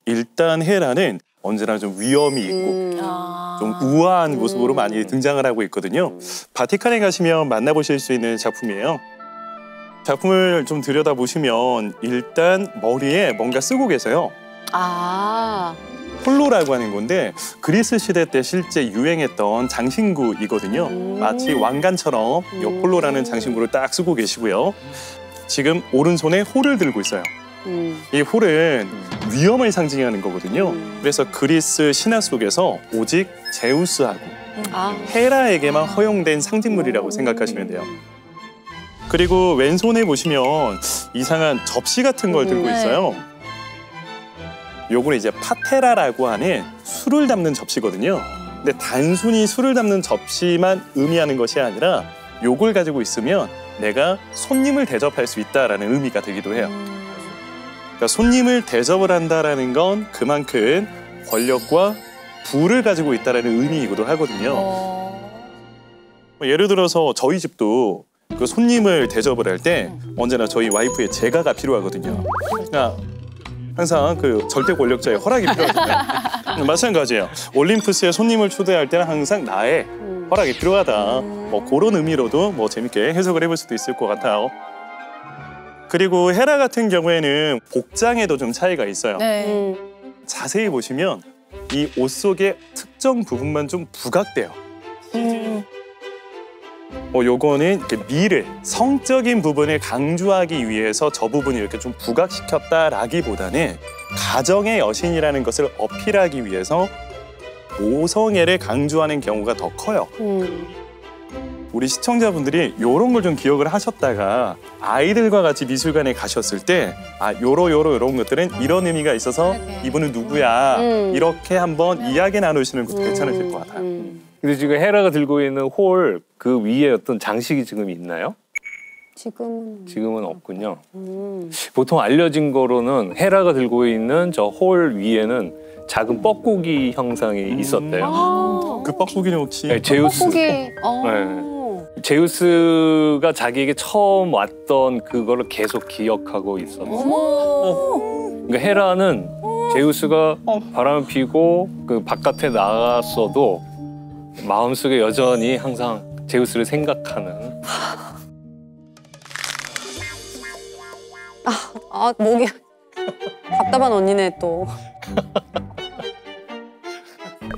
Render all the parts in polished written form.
일단 헤라는 언제나 좀 위험이 있고 좀 우아한 모습으로 많이 등장을 하고 있거든요. 바티칸에 가시면 만나보실 수 있는 작품이에요. 작품을 좀 들여다보시면 일단 머리에 뭔가 쓰고 계세요. 폴로라고 하는 건데 그리스 시대 때 실제 유행했던 장신구이거든요. 마치 왕관처럼 이 폴로라는 장신구를 딱 쓰고 계시고요. 지금 오른손에 홀을 들고 있어요. 이 홀은 위험을 상징하는 거거든요. 그래서 그리스 신화 속에서 오직 제우스하고 헤라에게만 허용된 상징물이라고 생각하시면 돼요. 그리고 왼손에 보시면 이상한 접시 같은 걸 들고 있어요. 요거는 이제 파테라라고 하는 술을 담는 접시거든요. 근데 단순히 술을 담는 접시만 의미하는 것이 아니라 요걸 가지고 있으면 내가 손님을 대접할 수 있다라는 의미가 되기도 해요. 그러니까 손님을 대접을 한다라는 건 그만큼 권력과 부를 가지고 있다라는 의미이기도 하거든요. 예를 들어서 저희 집도 그 손님을 대접을 할 때 언제나 저희 와이프의 제가가 필요하거든요. 그러니까 항상 그 절대 권력자의 허락이 필요하잖아요. 마찬가지예요. 올림푸스에 손님을 초대할 때는 항상 나의 허락이 필요하다. 뭐 그런 의미로도 뭐 재밌게 해석을 해볼 수도 있을 것 같아요. 그리고 헤라 같은 경우에는 복장에도 좀 차이가 있어요. 자세히 보시면 이 옷 속의 특정 부분만 좀 부각돼요. 요거는 이렇게 미를, 성적인 부분을 강조하기 위해서 저 부분을 이렇게 좀 부각시켰다라기보다는 가정의 여신이라는 것을 어필하기 위해서 모성애를 강조하는 경우가 더 커요. 우리 시청자분들이 이런 걸 좀 기억을 하셨다가 아이들과 같이 미술관에 가셨을 때 요런 것들은 이런 의미가 있어서 이분은 누구야 이렇게 한번 이야기 나누시는 것도 괜찮으실 것 같아요. 근데 지금 헤라가 들고 있는 홀 그 위에 어떤 장식이 지금 있나요? 지금은 없군요. 보통 알려진 거로는 헤라가 들고 있는 저 홀 위에는 작은 뻐꾸기 형상이 있었대요. 그 뻐꾸기는 혹시? 네, 제우스. 네. 제우스가 자기에게 처음 왔던 그거를 계속 기억하고 있었어요. 그러니까 헤라는 제우스가 바람을 피고 그 바깥에 나갔어도 마음속에 여전히 항상 제우스를 생각하는. 목이 답답한 언니네 또.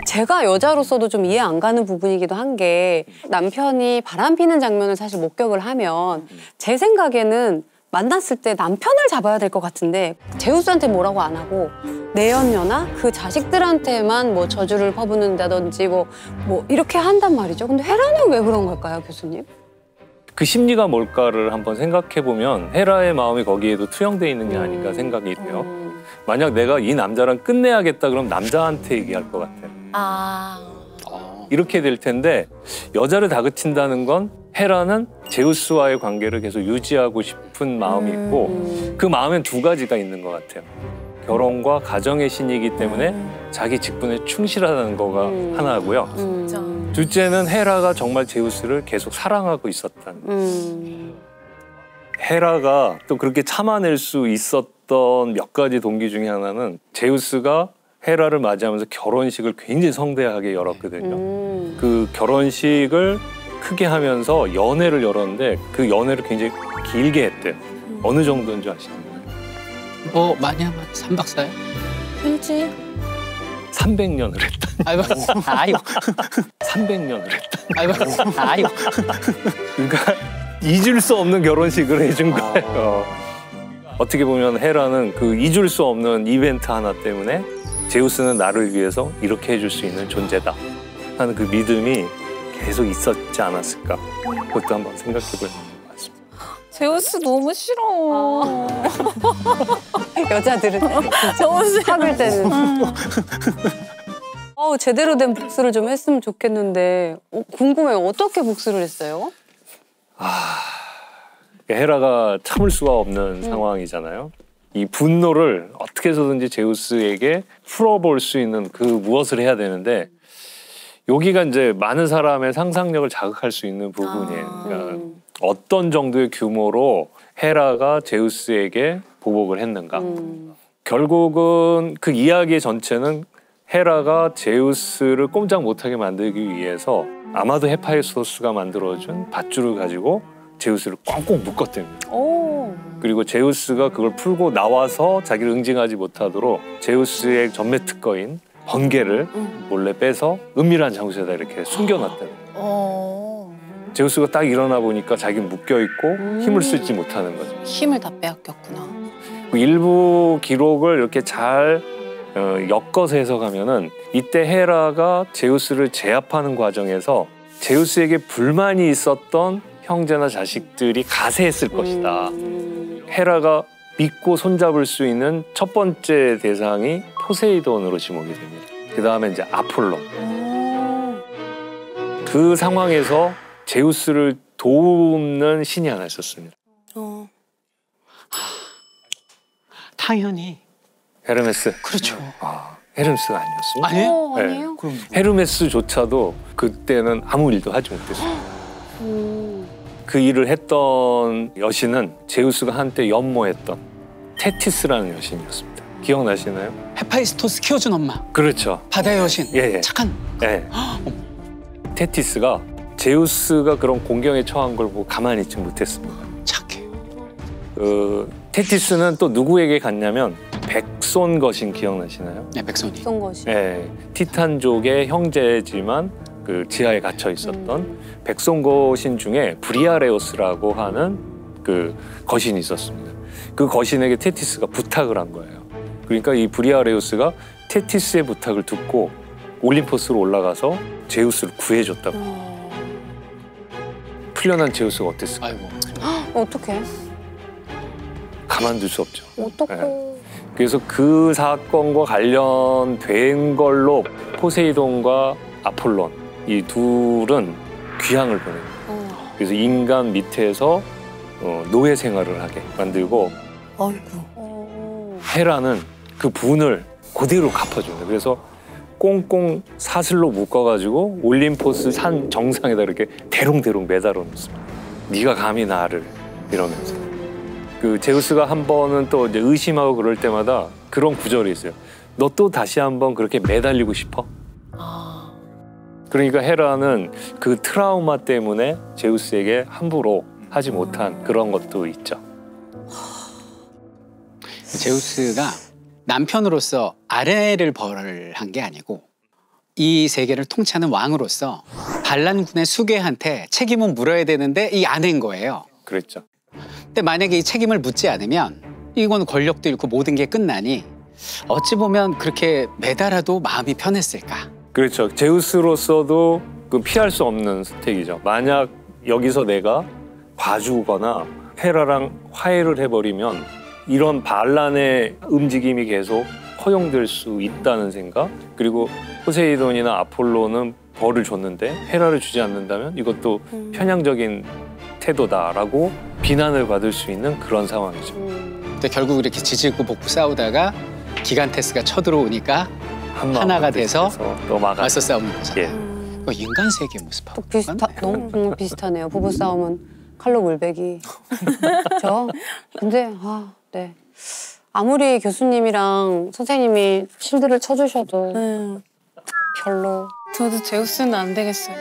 제가 여자로서도 좀 이해 안 가는 부분이기도 한 게 남편이 바람피는 장면을 사실 목격을 하면 제 생각에는 만났을 때 남편을 잡아야 될 것 같은데 제우스한테 뭐라고 안 하고 내연녀나 그 자식들한테만 뭐 저주를 퍼붓는다든지 뭐 이렇게 한단 말이죠. 근데 헤라는 왜 그런 걸까요, 교수님? 그 심리가 뭘까를 한번 생각해보면 헤라의 마음이 거기에도 투영돼 있는 게 아닌가 생각이 돼요. 만약 내가 이 남자랑 끝내야겠다 그럼 남자한테 얘기할 것 같아요. 이렇게 될 텐데 여자를 다그친다는 건 헤라는 제우스와의 관계를 계속 유지하고 싶은 마음이 있고 그 마음엔 두 가지가 있는 것 같아요. 결혼과 가정의 신이기 때문에 자기 직분에 충실하다는 거가 하나고요. 둘째는 헤라가 정말 제우스를 계속 사랑하고 있었다는. 헤라가 또 그렇게 참아낼 수 있었던 몇 가지 동기 중에 하나는 제우스가 헤라를 맞이하면서 결혼식을 굉장히 성대하게 열었거든요. 그 결혼식을 크게 하면서 연회를 열었는데 그 연회를 굉장히 길게 했대요. 어느 정도인 줄 아시나요? 뭐 많이 하면 3박 4일? 일주일? 300년을 했다. 아이고, 아이고. 300년을 했다. 아이고, 아이고. 그러니까 잊을 수 없는 결혼식을 해준 거예요. 어떻게 보면 헤라는 그 잊을 수 없는 이벤트 하나 때문에 제우스는 나를 위해서 이렇게 해줄 수 있는 존재다 하는 그 믿음이 계속 있었지 않았을까. 그것도 한번 생각해볼 것 같습니다. 제우스 너무 싫어. 여자들은 너무 싫어. 학을 때는. 제대로 된 복수를 좀 했으면 좋겠는데 궁금해요. 어떻게 복수를 했어요? 헤라가 참을 수가 없는 상황이잖아요. 이 분노를 어떻게 해서든지 제우스에게 풀어볼 수 있는 그 무엇을 해야 되는데 여기가 이제 많은 사람의 상상력을 자극할 수 있는 부분이에요. 그러니까 어떤 정도의 규모로 헤라가 제우스에게 보복을 했는가. 결국은 그 이야기 전체는 헤라가 제우스를 꼼짝 못하게 만들기 위해서 아마도 헤파이스토스가 만들어준 밧줄을 가지고 제우스를 꽁꽁 묶었답니다. 그리고 제우스가 그걸 풀고 나와서 자기를 응징하지 못하도록 제우스의 전매 특허인 번개를 몰래 빼서 은밀한 장소에다 이렇게 숨겨놨다는 거예요. 제우스가 딱 일어나 보니까 자기는 묶여있고 힘을 쓰지 못하는 거죠. 힘을 다 빼앗겼구나. 그 일부 기록을 이렇게 잘 엮어서 해석하면은 이때 헤라가 제우스를 제압하는 과정에서 제우스에게 불만이 있었던 형제나 자식들이 가세했을 것이다. 헤라가 믿고 손잡을 수 있는 첫 번째 대상이 포세이돈으로 지목이 됩니다. 그 다음에 이제 아폴론. 그 상황에서 제우스를 돕는 신이 하나 있었습니다. 당연히. 헤르메스. 그렇죠. 헤르메스가 아니었습니다. 아니에요? 아니에요? 그럼 헤르메스조차도 그때는 아무 일도 하지 못했습니다. 그 일을 했던 여신은 제우스가 한때 연모했던 테티스라는 여신이었습니다. 기억나시나요? 헤파이스토스 키워준 엄마. 그렇죠. 바다의 여신. 예. 착한. 예. 테티스가 제우스가 그런 공경에 처한 걸 보고 가만히 있지 못했습니다. 착해. 테티스는 또 누구에게 갔냐면 백손 거신 기억나시나요? 네, 백손이. 어떤 것이? 예. 티탄족의 형제지만 그 지하에 갇혀 있었던 백손 거신 중에 브리아레오스라고 하는 그 거신이 있었습니다. 그 거신에게 테티스가 부탁을 한 거예요. 그러니까 이 브리아레오스가 테티스의 부탁을 듣고 올림포스로 올라가서 제우스를 구해줬다고. 풀려난 제우스가 어땠을까요? 아이고. 어떡해? 가만둘 수 없죠. 어떡해? 예. 그래서 그 사건과 관련된 걸로 포세이돈과 아폴론 이 둘은 귀향을 보냅니다. 그래서 인간 밑에서 노예 생활을 하게 만들고 아이고. 헤라는 그 분을 그대로 갚아줍니다. 그래서 꽁꽁 사슬로 묶어가지고 올림포스 산 정상에다 이렇게 대롱대롱 매달아 놓습니다. 네가 감히 나를 이러면서. 그 제우스가 한 번은 또 이제 의심하고 그럴 때마다 그런 구절이 있어요. 너 또 다시 한번 그렇게 매달리고 싶어? 그러니까 헤라는 그 트라우마 때문에 제우스에게 함부로 하지 못한 그런 것도 있죠. 제우스가 남편으로서 아내를 벌한 게 아니고 이 세계를 통치하는 왕으로서 반란군의 수괴한테 책임은 물어야 되는데 이 아내인 거예요. 그랬죠. 근데 만약에 이 책임을 묻지 않으면 이건 권력도 잃고 모든 게 끝나니 어찌 보면 그렇게 매달아도 마음이 편했을까? 그렇죠. 제우스로서도 그 피할 수 없는 선택이죠. 만약 여기서 내가 봐주거나 헤라랑 화해를 해버리면 이런 반란의 움직임이 계속 허용될 수 있다는 생각, 그리고 포세이돈이나 아폴로는 벌을 줬는데 헤라를 주지 않는다면 이것도 편향적인 태도다라고 비난을 받을 수 있는 그런 상황이죠. 근데 결국 이렇게 지지고 볶고 싸우다가 기간테스가 쳐들어오니까 하나가 돼서 넘어가. 맞서 싸우는 거잖아요. 예. 이거 인간 세계 모습하고 또 너무 정말 비슷하네요. 부부 싸움은 칼로 물베기. 저 근데 네. 아무리 교수님이랑 선생님이 실드를 쳐주셔도 별로. 저도 제우스는 안 되겠어요.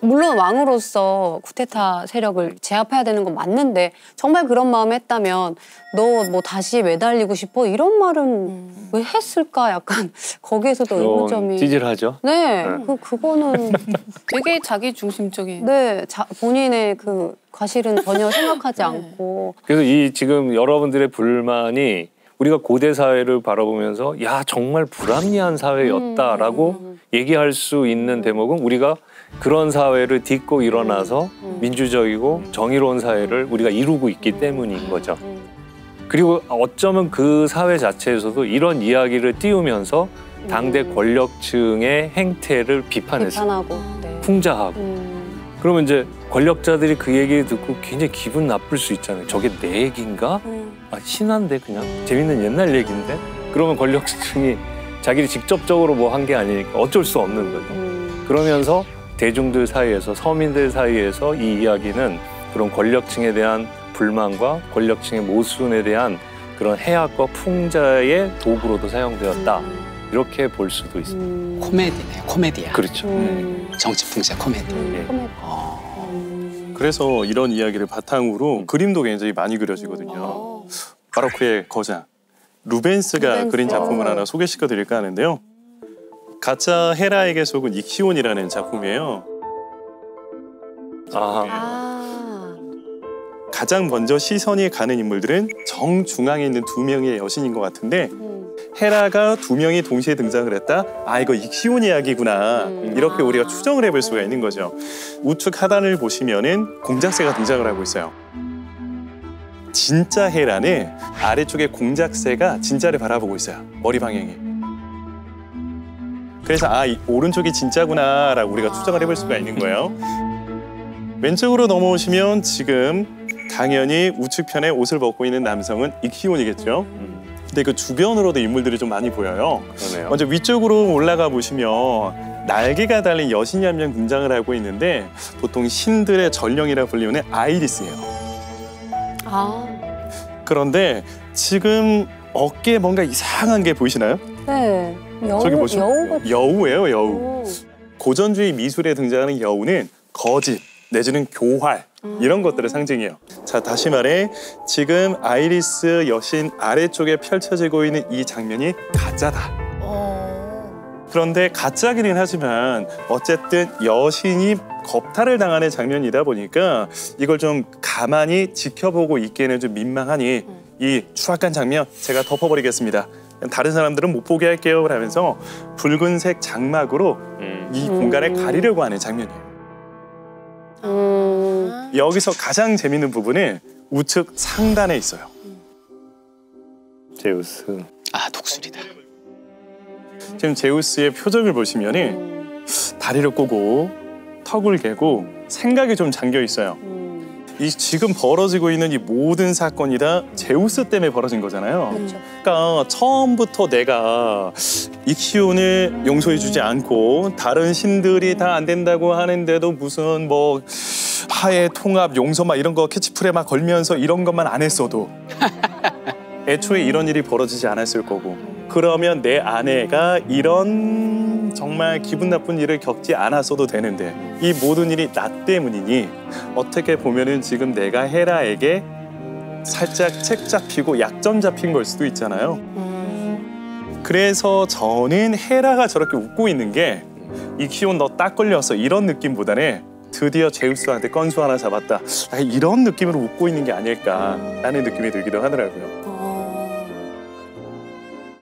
물론 왕으로서 쿠데타 세력을 제압해야 되는 건 맞는데 정말 그런 마음 했다면 너 뭐 다시 매달리고 싶어? 이런 말은 왜 했을까? 약간 거기에서도 의문점이. 찌질하죠. 네, 그거는 되게 자기 중심적인. 네 본인의 그 과실은 전혀 생각하지 않고. 그래서 이 지금 여러분들의 불만이 우리가 고대 사회를 바라보면서 야 정말 불합리한 사회였다라고 얘기할 수 있는 대목은 우리가 그런 사회를 딛고 일어나서 민주적이고 정의로운 사회를 우리가 이루고 있기 때문인 거죠. 그리고 어쩌면 그 사회 자체에서도 이런 이야기를 띄우면서 당대 권력층의 행태를 비판했어요. 비판하고. 네. 풍자하고. 그러면 이제 권력자들이 그 얘기를 듣고 굉장히 기분 나쁠 수 있잖아요. 저게 내 얘기인가? 아, 신한데 그냥 재밌는 옛날 얘기인데? 그러면 권력층이 자기를 직접적으로 뭐 한 게 아니니까 어쩔 수 없는 거죠. 그러면서 대중들 사이에서, 서민들 사이에서 이 이야기는 그런 권력층에 대한 불만과 권력층의 모순에 대한 그런 해악과 풍자의 도구로도 사용되었다. 이렇게 볼 수도 있습니다. 코미디네요, 코미디야. 그렇죠. 정치 풍자 코미디. 그래서 이런 이야기를 바탕으로 그림도 굉장히 많이 그려지거든요. 바로크의 거장 루벤스가 그린 작품을 하나 소개시켜 드릴까 하는데요. 가짜 헤라에게 속은 익시온이라는 작품이에요. 가장 먼저 시선이 가는 인물들은 정중앙에 있는 두 명의 여신인 것 같은데 헤라가 두 명이 동시에 등장을 했다? 아, 이거 익시온 이야기구나. 이렇게 우리가 추정을 해볼 수가 있는 거죠. 우측 하단을 보시면은 공작새가 등장을 하고 있어요. 진짜 헤라는 아래쪽에 공작새가 진짜를 바라보고 있어요. 머리 방향에. 그래서 아, 이 오른쪽이 진짜구나라고 우리가 추정을 해볼 수가 있는 거예요. 왼쪽으로 넘어오시면 지금 당연히 우측편에 옷을 벗고 있는 남성은 익시온이겠죠. 근데 그 주변으로도 인물들이 좀 많이 보여요. 그러네요. 먼저 위쪽으로 올라가 보시면 날개가 달린 여신이 한 명 등장을 하고 있는데 보통 신들의 전령이라 불리는 아이리스예요. 그런데 지금 어깨에 뭔가 이상한 게 보이시나요? 네. 저기 보시면 여우 같은. 여우예요, 여우. 고전주의 미술에 등장하는 여우는 거짓 내지는 교활 이런 것들을 상징해요. 자, 다시 말해 지금 아이리스 여신 아래쪽에 펼쳐지고 있는 이 장면이 가짜다. 그런데 가짜기는 하지만 어쨌든 여신이 겁탈을 당하는 장면이다 보니까 이걸 좀 가만히 지켜보고 있기에는 좀 민망하니 이 추악한 장면 제가 덮어버리겠습니다. 다른 사람들은 못 보게 할게요 하면서 붉은색 장막으로 이 공간을 가리려고 하는 장면이에요. 여기서 가장 재밌는 부분은 우측 상단에 있어요. 제우스. 아, 독수리다. 지금 제우스의 표정을 보시면은 다리를 꼬고 턱을 개고 생각이 좀 잠겨 있어요. 이 지금 벌어지고 있는 이 모든 사건이 다 제우스 때문에 벌어진 거잖아요. 그러니까 처음부터 내가 익시온을 용서해주지 않고 다른 신들이 다 안 된다고 하는데도 무슨 뭐 하해 통합 용서 막 이런 거 캐치프레 막 걸면서 이런 것만 안 했어도 애초에 이런 일이 벌어지지 않았을 거고 그러면 내 아내가 이런 정말 기분 나쁜 일을 겪지 않았어도 되는데 이 모든 일이 나 때문이니 어떻게 보면은 지금 내가 헤라에게 살짝 책 잡히고 약점 잡힌 걸 수도 있잖아요. 그래서 저는 헤라가 저렇게 웃고 있는 게 익시온 너 딱 걸렸어 이런 느낌보다는 드디어 제우스한테 건수 하나 잡았다 이런 느낌으로 웃고 있는 게 아닐까라는 느낌이 들기도 하더라고요.